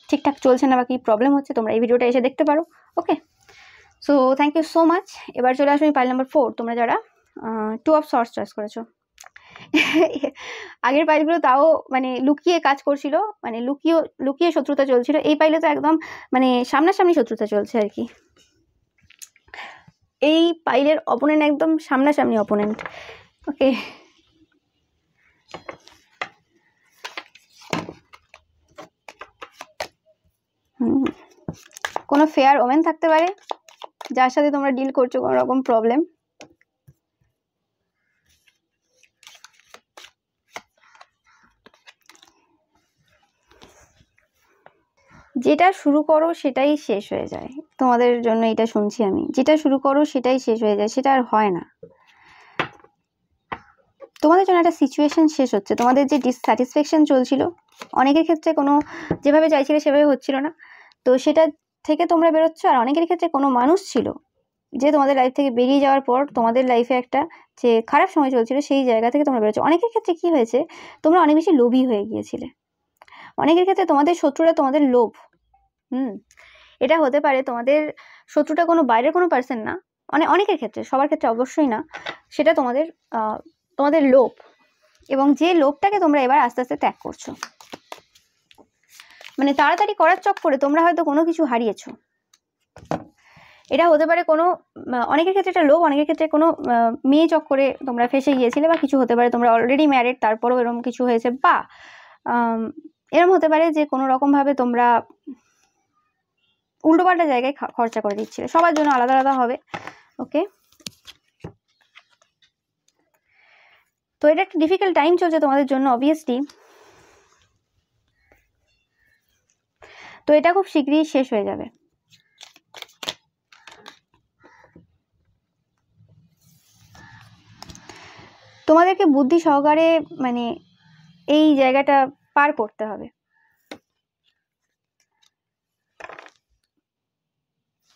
A: ঠিকঠাক চলছে না বা কি প্রবলেম হচ্ছে, তোমরা এই ভিডিওটা এসে দেখতে পারো। Okay, so thank you so much. এবার চলে আসবে পাইল নাম্বার 4, তোমরা যারা 2 অফ সর্টস চয়েস করেছো। আগের পাইলগুলো তাও মানে লুকিয়ে কাজ করছিল, মানে লুকিয়ে শত্রুতা চলছিল, এই পাইলে তো একদম মানে সামনাসামনি শত্রুতা চলছে আর কি। এই পাইলের অপোনেন্ট একদম সামনাসামনি অপোনেন্ট। ওকে, কোনো ফেয়ার ওমেন থাকতে পারে যার সাথে তোমরা ডিল করছো কোনো রকম প্রবলেম। যেটা শুরু করো সেটাই শেষ হয়ে যায়। তোমাদের জন্য এটা শুনছি আমি, যেটা শুরু করো সেটাই শেষ হয়ে যায়, সেটা আর হয় না। তোমাদের জন্য একটা সিচুয়েশন শেষ হচ্ছে, তোমাদের যে ডিসস্যাটিসফ্যাকশন চলছিল, অনেকের ক্ষেত্রে কোনো যেভাবে চাইছিলে সেভাবে হচ্ছিল না, তো সেটা থেকে তোমরা বেরোচ্ছ। আর অনেকের ক্ষেত্রে কোনো মানুষ ছিল যে তোমাদের লাইফ থেকে বেরিয়ে যাওয়ার পর তোমাদের লাইফে একটা যে খারাপ সময় চলছিল সেই জায়গা থেকে তোমরা বেরোচ্ছ। অনেকের ক্ষেত্রে কি হয়েছে, তোমরা অনেক বেশি লোভী হয়ে গিয়েছিলে। অনেকের ক্ষেত্রে তোমাদের শত্রুরা তোমাদের লোভ, এটা হতে পারে তোমাদের শত্রুটা কোনো বাইরের কোনো পার্সন না, অনেকের ক্ষেত্রে, সবার ক্ষেত্রে অবশ্যই না, সেটা তোমাদের লোভ। এবং যে লোভটাকে তোমরা এবার আস্তে আস্তে ত্যাগ করছো, মানে তাড়াতাড়ি করার চক্করে তোমরা হয়তো কোনো কিছু হারিয়েছো। এটা হতে পারে কোনো অনেকের ক্ষেত্রে এটা লোভ, অনেকের ক্ষেত্রে কোনো মেয়ে চক্করে তোমরা ফেসে গিয়েছিলে, বা কিছু হতে পারে তোমরা অলরেডি ম্যারিড তারপরেও এরকম কিছু হয়েছে, বা এরকম হতে পারে যে কোনো রকমভাবে তোমরা উল্টোপাল্টা জায়গায় খরচা করে দিচ্ছিলে। সবার জন্য আলাদা আলাদা হবে। ওকে, তো এটা একটা ডিফিকাল্ট টাইম চলছে তোমাদের জন্য অবভিয়াসলি। তো এটা খুব শীঘ্রই শেষ হয়ে যাবে। তোমাদেরকে বুদ্ধি সহকারে মানে এই জায়গাটা পার করতে হবে।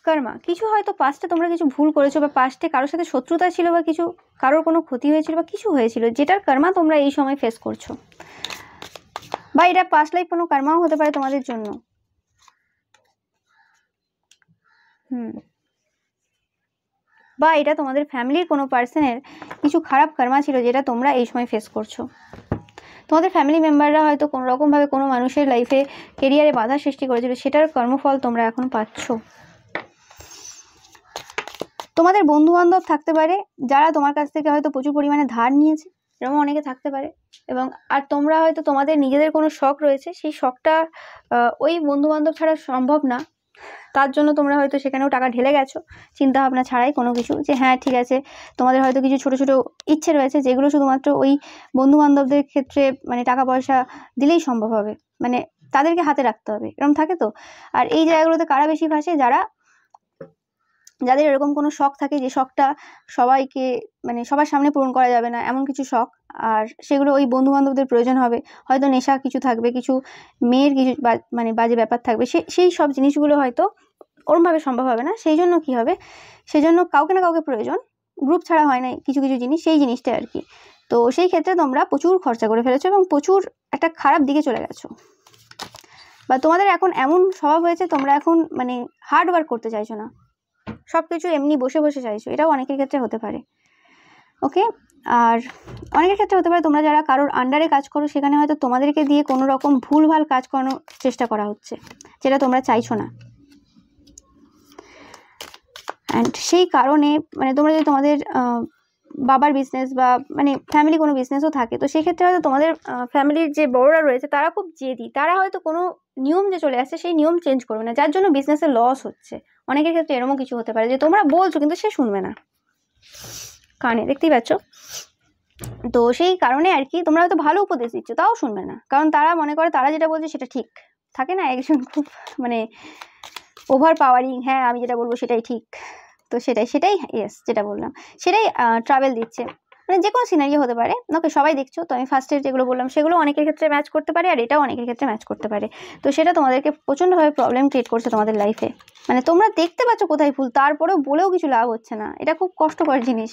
A: কর্মা, কিছু হয়তো পাস্টে তোমরা কিছু ভুল করেছো, বা পাস্টে কারোর সাথে শত্রুতা ছিল, বা কিছু কারোর কোনো ক্ষতি হয়েছিল, বা কিছু হয়েছিল যেটার কর্মা তোমরা এই সময় ফেস করছো, বা এটা পাস্ট লাইফ কোনো কর্মাও হতে পারে তোমাদের জন্য। বা এটা তোমাদের ফ্যামিলির কোনো পার্সনের কিছু খারাপ কর্মা ছিল যেটা তোমরা এই সময় ফেস করছো। তোমাদের ফ্যামিলি মেম্বাররা হয়তো কোনো রকমভাবে কোনো মানুষের লাইফে কেরিয়ারে বাধা সৃষ্টি করেছিল, সেটার কর্মফল তোমরা এখন পাচ্ছ। তোমাদের বন্ধু বান্ধব থাকতে পারে যারা তোমার কাছ থেকে হয়তো প্রচুর পরিমাণে ধার নিয়েছে, এরকম অনেকে থাকতে পারে। এবং আর তোমরা হয়তো তোমাদের নিজেদের কোনো শখ রয়েছে, সেই শখটা ওই বন্ধু বান্ধব ছাড়া সম্ভব না, তার জন্য তোমরা হয়তো সেখানেও টাকা ঢেলে গেছো চিন্তা ভাবনা ছাড়াই কোনো কিছু, যে হ্যাঁ ঠিক আছে তোমাদের হয়তো কিছু ছোট ছোট ইচ্ছে রয়েছে যেগুলো শুধুমাত্র ওই বন্ধু বান্ধবদের ক্ষেত্রে মানে টাকা পয়সা দিলেই সম্ভব হবে, মানে তাদেরকে হাতে রাখতে হবে, এরকম থাকে তো। আর এই জায়গাগুলোতে কারা বেশি ফাঁসে, যাদের এরকম কোনো শখ থাকে যে শখটা সবাইকে মানে সবার সামনে পূরণ করা যাবে না, এমন কিছু শখ, আর সেগুলো ওই বন্ধু বান্ধবদের প্রয়োজন হবে, হয়তো নেশা কিছু থাকবে, কিছু মেয়ের কিছু মানে বাজে ব্যাপার থাকবে, সেই সব জিনিসগুলো হয়তো ওরমভাবে সম্ভব হবে না। সেই জন্য কি হবে, সেই জন্য কাউকে না কাউকে প্রয়োজন, গ্রুপ ছাড়া হয় না কিছু কিছু জিনিস, সেই জিনিসটা আর কি। তো সেই ক্ষেত্রে তোমরা প্রচুর খরচা করে ফেলেছো এবং প্রচুর একটা খারাপ দিকে চলে গেছো, বা তোমাদের এখন এমন স্বভাব হয়েছে তোমরা এখন মানে হার্ড ওয়ার্ক করতে চাইছো না, সব কিছু এমনি বসে বসে চাইছো, এটাও অনেকের ক্ষেত্রে হতে পারে। ওকে, আর অনেকের ক্ষেত্রে হতে পারে তোমরা যারা কারোর আন্ডারে কাজ করো সেখানে হয়তো তোমাদেরকে দিয়ে কোনো রকম ভুলভাল কাজ করানোর চেষ্টা করা হচ্ছে, যেটা তোমরা চাইছো না। অ্যান্ড সেই কারণে মানে তোমরা যদি তোমাদের বাবার বিজনেস বা মানে ফ্যামিলি কোনো বিজনেসও থাকে, তো সেক্ষেত্রে হয়তো তোমাদের ফ্যামিলির যে বড়রা রয়েছে তারা খুব জেদি, তারা হয়তো কোনো নিয়ম যে চলে আসছে সেই নিয়ম চেঞ্জ করবে না, যার জন্য বিজনেসে লস হচ্ছে। অনেকের ক্ষেত্রে এরকমও কিছু হতে পারে যে তোমরা বলছো কিন্তু সে শুনবে না, কানে দেখতেই পাচ্ছ। তো সেই কারণে আর কি তোমরা হয়তো ভালো উপদেশ দিচ্ছ তাও শুনবে না, কারণ তারা মনে করে তারা যেটা বলছে সেটা ঠিক। থাকে না একজন খুব মানে ওভার পাওয়ারিং, হ্যাঁ আমি যেটা বলবো সেটাই ঠিক, তো সেটাই ইয়েস যেটা বললাম সেটাই ট্রাভেল দিচ্ছে, মানে যে কোনো সিনারিও হতে পারে। ওকে, সবাই দেখছো তো আমি ফার্স্টে যেগুলো বললাম সেগুলো অনেকের ক্ষেত্রে ম্যাচ করতে পারে, আর এটাও অনেকের ক্ষেত্রে ম্যাচ করতে পারে। তো সেটা তোমাদেরকে প্রচণ্ডভাবে প্রবলেম ক্রিয়েট করছে তোমাদের লাইফে, মানে তোমরা দেখতে পাচ্ছ কোথায় ভুল, তারপরেও বলেও কিছু লাভ হচ্ছে না, এটা খুব কষ্টকর জিনিস।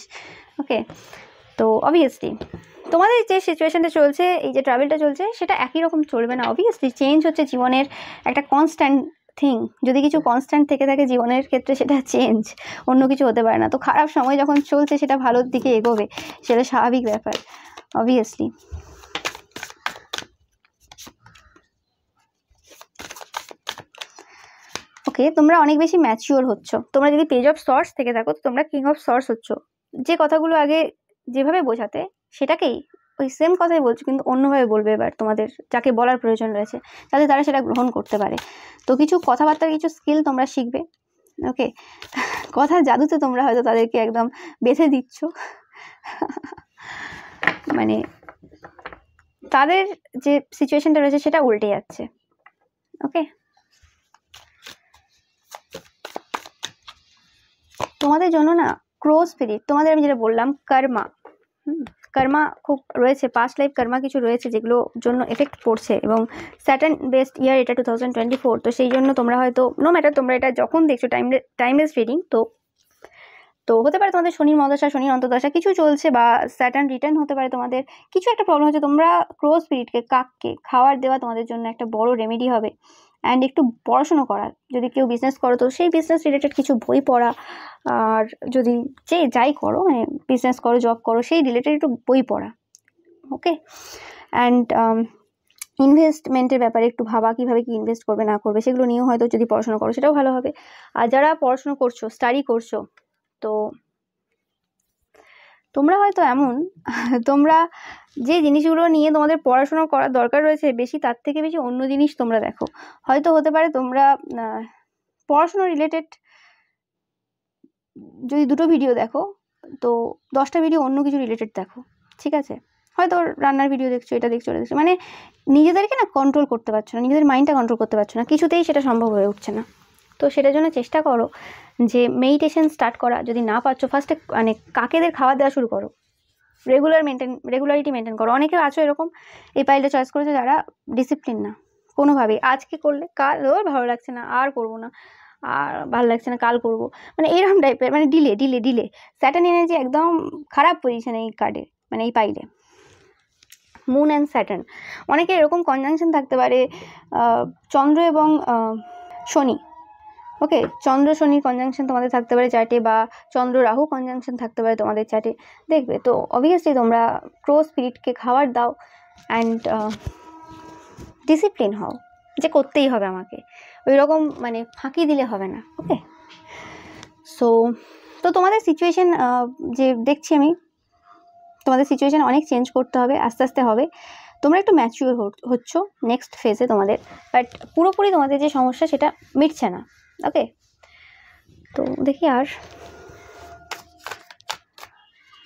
A: ওকে, তো অবভিয়াসলি তোমাদের যে সিচুয়েশনটা চলছে, এই যে ট্রাভেলটা চলছে, সেটা একই রকম চলবে না। অবভিয়াসলি চেঞ্জ হচ্ছে জীবনের একটা কনস্ট্যান্ট থিং, যদি কিছু কনস্ট্যান্ট থেকে থাকে জীবনের ক্ষেত্রে সেটা চেঞ্জ, অন্য কিছু হতে পারে না। তো খারাপ সময় যখন চলছে সেটা ভালোর দিকে এগোবে, সেটা স্বাভাবিক ব্যাপার অবভিয়াসলি। ওকে, তোমরা অনেক বেশি ম্যাচিওর হচ্ছ, তোমরা যদি পেজ অফ সর্স থেকে থাকো তো তোমরা কিং অফ সর্স হচ্ছ। যে কথাগুলো আগে যেভাবে বোঝাতে সেটাকেই ওই সেম কথাই বলছো, কিন্তু অন্যভাবে বলবে এবার তোমাদের যাকে বলার প্রয়োজন রয়েছে, যাতে তারা সেটা গ্রহণ করতে পারে। তো কিছু কথাবার্তার কিছু স্কিল তোমরা শিখবে। ওকে, কথার জাদুতে তোমরা হয়তো তাদেরকে একদম বেঁধে দিচ্ছ, মানে তাদের যে সিচুয়েশনটা রয়েছে সেটা উল্টে যাচ্ছে। ওকে, তোমাদের জন্য না ক্রো স্পিরিট, তোমাদের আমি যেটা বললাম কর্মা, কর্মা খুব রয়েছে, পাস্ট লাইফ কর্মা কিছু রয়েছে যেগুলোর জন্য এফেক্ট পড়ছে, এবং স্যাটার্ন বেসড ইয়ার এটা 2024, তো সেই জন্য তোমরা হয়তো নো ম্যাটার তোমরা এটা যখন দেখছো টাইমলেস রিডিং, তো হতে পারে তোমাদের শনির মহাদশা, শনির অন্তর্দশা কিছু চলছে, বা স্যাটার্ন রিটার্ন হতে পারে, তোমাদের কিছু একটা প্রবলেম হচ্ছে, তোমরা ক্রো স্পিরিটকে, কাককে খাবার দেওয়া তোমাদের জন্য একটা বড় রেমেডি হবে। অ্যান্ড একটু পড়াশুনো করা, যদি কেউ বিজনেস করো তো সেই বিজনেস রিলেটেড কিছু বই পড়া, আর যদি যাই করো মানে বিজনেস করো, জব করো, সেই রিলেটেড একটু বই পড়া। ওকে, অ্যান্ড ইনভেস্টমেন্টের ব্যাপারে একটু ভাবা, কীভাবে কি ইনভেস্ট করবে না করবে, সেগুলো নিয়েও হয়তো যদি পড়াশোনা করো সেটাও ভালো হবে। আর যারা পড়াশোনা করছো, স্টাডি করছো, তো তোমরা হয়তো এমন তোমরা যে জিনিসগুলো নিয়ে তোমাদের পড়াশোনা করার দরকার রয়েছে বেশি, তার থেকে বেশি অন্য জিনিস তোমরা দেখো। হয়তো হতে পারে তোমরা পড়াশোনা রিলেটেড যদি 2টো ভিডিও দেখো, তো 10টা ভিডিও অন্য কিছু রিলেটেড দেখো, ঠিক আছে? হয়তো রান্নার ভিডিও দেখছো, এটা দেখছো, ওটা দেখছো, মানে নিজেদেরকে না কন্ট্রোল করতে পারছো না, নিজেদের মাইন্ডটা কন্ট্রোল করতে পারছো না, কিছুতেই সেটা সম্ভব হয়ে উঠছে না। তো সেটার জন্য চেষ্টা করো যে মেডিটেশন স্টার্ট করা, যদি না পারছো ফার্স্টে মানে কাকেদের খাবার দেওয়া শুরু করো, রেগুলারিটি মেনটেন করো। অনেকে আছো এরকম এই পাইলটা চয়েস করেছে যারা ডিসিপ্লিন না কোনোভাবেই, আজকে করলে কাল ওর ভালো লাগছে না আর করবো না, আর ভালো লাগছে না কাল করবো, মানে এরকম টাইপের, মানে ডিলে স্যাটার্ন এনার্জি একদম খারাপ পজিশন এই কার্ডে, মানে এই পাইলে মুন অ্যান্ড স্যাটার্ন। অনেকে এরকম কনজাংশন থাকতে পারে, চন্দ্র এবং শনি, ওকে, চন্দ্র শনি কনজাংশন তোমাদের থাকতে পারে চার্টে, বা চন্দ্র রাহু কনজাংশন থাকতে পারে তোমাদের চার্টে, দেখবে। তো অবভিয়াসলি তোমরা ক্রো স্পিরিটকে খাবার দাও, অ্যান্ড ডিসিপ্লিন হও যে করতেই হবে আমাকে, ওই রকম মানে ফাঁকি দিলে হবে না। ওকে, তো তোমাদের সিচুয়েশন যে দেখছি আমি, তোমাদের সিচুয়েশন অনেক চেঞ্জ করতে হবে, আস্তে আস্তে হবে, তোমরা একটু ম্যাচিওর হচ্ছ নেক্সট ফেজে তোমাদের, বাট পুরোপুরি তোমাদের যে সমস্যা সেটা মিটছে না। ওকে, তো দেখি আর,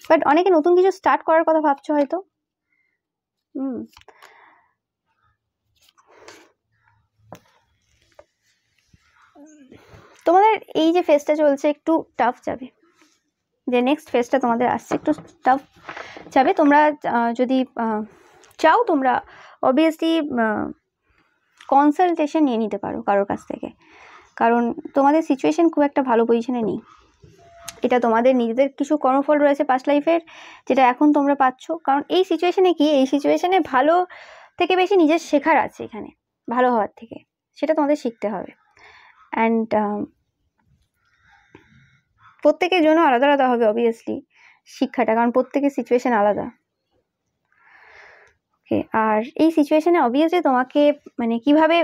A: বাট অনেকে নতুন কিছু স্টার্ট করার কথা ভাবছো হয়তো। তোমাদের এই যে ফেজটা চলছে একটু টাফ যাবে, যে নেক্সট ফেজটা তোমাদের আসছে একটু টাফ যাবে। তোমরা যদি চাও তোমরা অবভিয়াসলি কনসালটেশন নিয়ে নিতে পারো কারোর কাছ থেকে, কারণ তোমাদের সিচুয়েশন খুব একটা ভালো পজিশনে নেই। এটা তোমাদের নিজেদের কিছু কর্মফল রয়েছে পাস্ট লাইফের, যেটা এখন তোমরা পাচ্ছ। কারণ এই সিচুয়েশনে কি, এই সিচুয়েশনে ভালো থেকে বেশি নিজের শেখার আছে এখানে, ভালো হওয়ার থেকে, সেটা তোমাদের শিখতে হবে। অ্যান্ড প্রত্যেকের জন্য আলাদা আলাদা হবে অবভিয়াসলি শিক্ষাটা, কারণ প্রত্যেকের সিচুয়েশন আলাদা। ওকে, আর এই সিচুয়েশনে অবভিয়াসলি তোমাকে মানে কিভাবে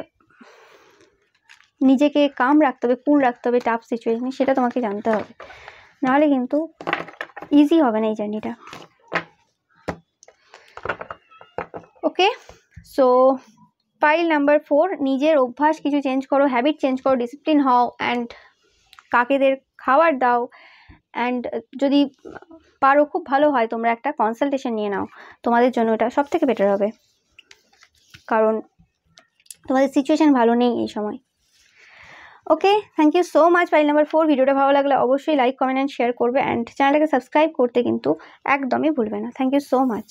A: নিজেকে কাম রাখতে হবে, কুল রাখতে হবে টাফ সিচুয়েশনে, সেটা তোমাকে জানতে হবে, নাহলে কিন্তু ইজি হবে না এই জার্নিটা। ওকে, সো পাইল নাম্বার 4, নিজের অভ্যাস কিছু চেঞ্জ করো, হ্যাবিট চেঞ্জ করো, ডিসিপ্লিন হও, অ্যান্ড কাকেদের খাবার দাও, অ্যান্ড যদি পারো খুব ভালো হয় তোমরা একটা কনসালটেশন নিয়ে নাও, তোমাদের জন্য এটা সব থেকে বেটার হবে, কারণ তোমাদের সিচুয়েশন ভালো নেই এই সময়। Okay, thank you so much pile number 4। ভিডিওটা ভালো লাগলে অবশ্যই লাইক, কমেন্ট অ্যান্ড শেয়ার করবে, অ্যান্ড চ্যানেলটাকে সাবস্ক্রাইব করতে কিন্তু একদমই ভুলবে না। Thank you so much.